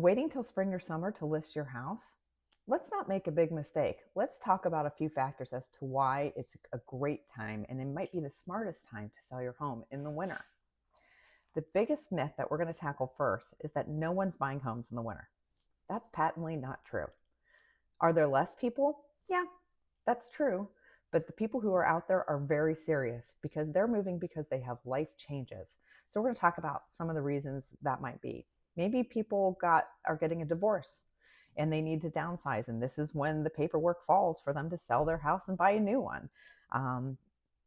Waiting till spring or summer to list your house? Let's not make a big mistake. Let's talk about a few factors as to why it's a great time and it might be the smartest time to sell your home in the winter. The biggest myth that we're going to tackle first is that no one's buying homes in the winter. That's patently not true. Are there less people? Yeah, that's true. But the people who are out there are very serious because they're moving because they have life changes. So we're going to talk about some of the reasons that might be. Maybe people are getting a divorce and they need to downsize, and this is when the paperwork falls for them to sell their house and buy a new one. Um,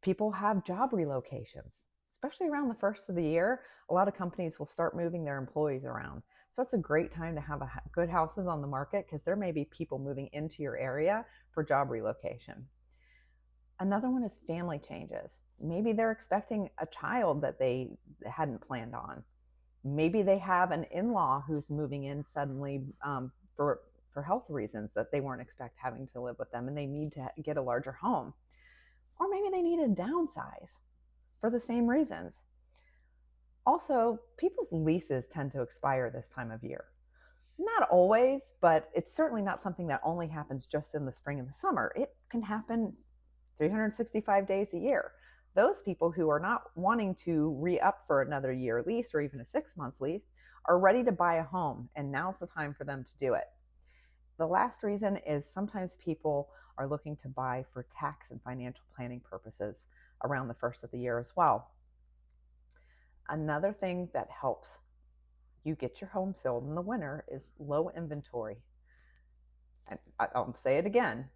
People have job relocations, especially around the first of the year. A lot of companies will start moving their employees around. So it's a great time to have good houses on the market because there may be people moving into your area for job relocation. Another one is family changes. Maybe they're expecting a child that they hadn't planned on. Maybe they have an in-law who's moving in suddenly for health reasons that they weren't expect having to live with them, and they need to get a larger home. Or maybe they need to downsize for the same reasons. Also, people's leases tend to expire this time of year. Not always, but it's certainly not something that only happens just in the spring and the summer. It can happen 365 days a year. Those people who are not wanting to re-up for another year lease or even a 6 month lease are ready to buy a home, and now's the time for them to do it. The last reason is sometimes people are looking to buy for tax and financial planning purposes around the first of the year as well. Another thing that helps you get your home sold in the winter is low inventory. And I'll say it again,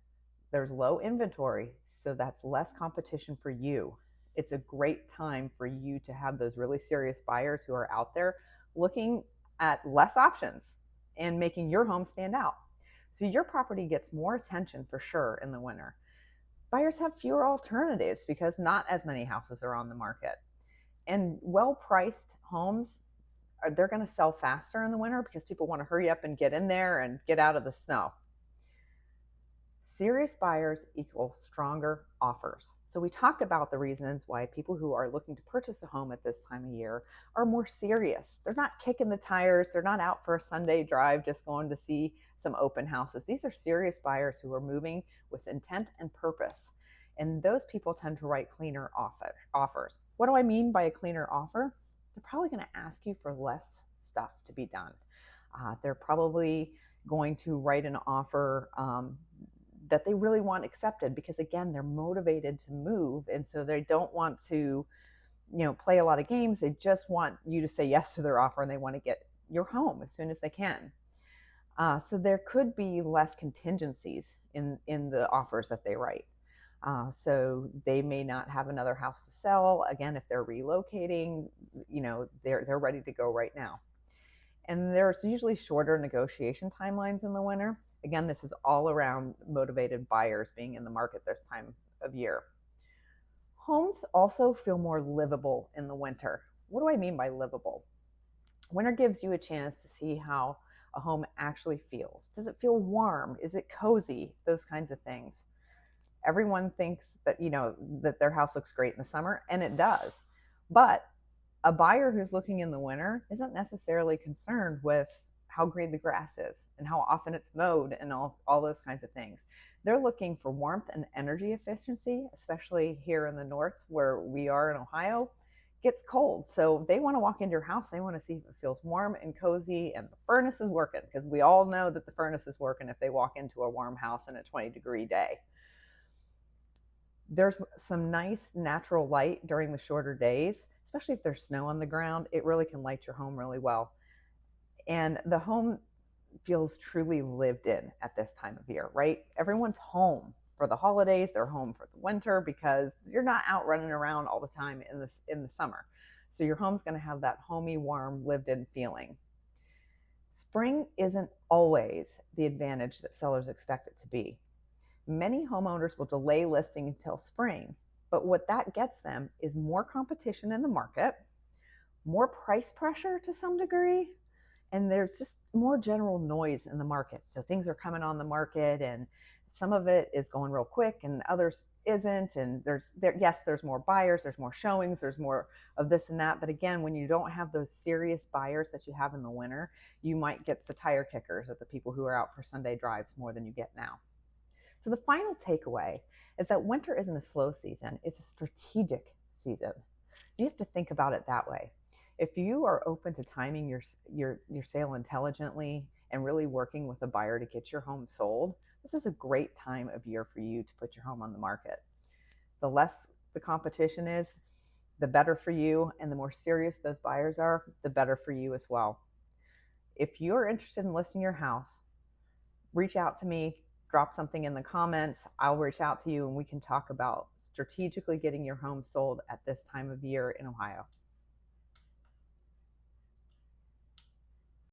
there's low inventory, so that's less competition for you. It's a great time for you to have those really serious buyers who are out there looking at less options and making your home stand out. So your property gets more attention for sure in the winter. Buyers have fewer alternatives because not as many houses are on the market. And well-priced homes, they're going to sell faster in the winter because people want to hurry up and get in there and get out of the snow. Serious buyers equal stronger offers. So we talked about the reasons why people who are looking to purchase a home at this time of year are more serious. They're not kicking the tires. They're not out for a Sunday drive just going to see some open houses. These are serious buyers who are moving with intent and purpose. And those people tend to write cleaner offers. What do I mean by a cleaner offer? They're probably going to ask you for less stuff to be done. They're probably going to write an offer that they really want accepted because, again, they're motivated to move, and so they don't want to play a lot of games. They just want you to say yes to their offer, and they want to get your home as soon as they can. So there could be less contingencies in the offers that they write. So they may not have another house to sell. Again, if they're relocating, they're ready to go right now. And there's usually shorter negotiation timelines in the winter. Again, this is all around motivated buyers being in the market this time of year. Homes also feel more livable in the winter. What do I mean by livable? Winter gives you a chance to see how a home actually feels. Does it feel warm? Is it cozy? Those kinds of things. Everyone thinks that, that their house looks great in the summer, and it does. But a buyer who's looking in the winter isn't necessarily concerned with how green the grass is and how often it's mowed and all those kinds of things. They're looking for warmth and energy efficiency, especially here in the north where we are in Ohio. It gets cold. So they want to walk into your house. They want to see if it feels warm and cozy and the furnace is working, because we all know that the furnace is working if they walk into a warm house in a 20-degree day. There's some nice natural light during the shorter days, especially if there's snow on the ground. It really can light your home really well. And the home feels truly lived in at this time of year, right? Everyone's home for the holidays. They're home for the winter because you're not out running around all the time in the summer. So your home's going to have that homey, warm, lived in feeling. Spring isn't always the advantage that sellers expect it to be. Many homeowners will delay listing until spring, but what that gets them is more competition in the market, more price pressure to some degree, and there's just more general noise in the market. So things are coming on the market and some of it is going real quick and others isn't, and there's more buyers, there's more showings, there's more of this and that. But again, when you don't have those serious buyers that you have in the winter, you might get the tire kickers or the people who are out for Sunday drives more than you get now. So the final takeaway is that winter isn't a slow season, it's a strategic season. You have to think about it that way. If you are open to timing your sale intelligently and really working with a buyer to get your home sold, this is a great time of year for you to put your home on the market. The less the competition is, the better for you, and the more serious those buyers are, the better for you as well. If you're interested in listing your house, reach out to me, drop something in the comments. I'll reach out to you and we can talk about strategically getting your home sold at this time of year in Ohio.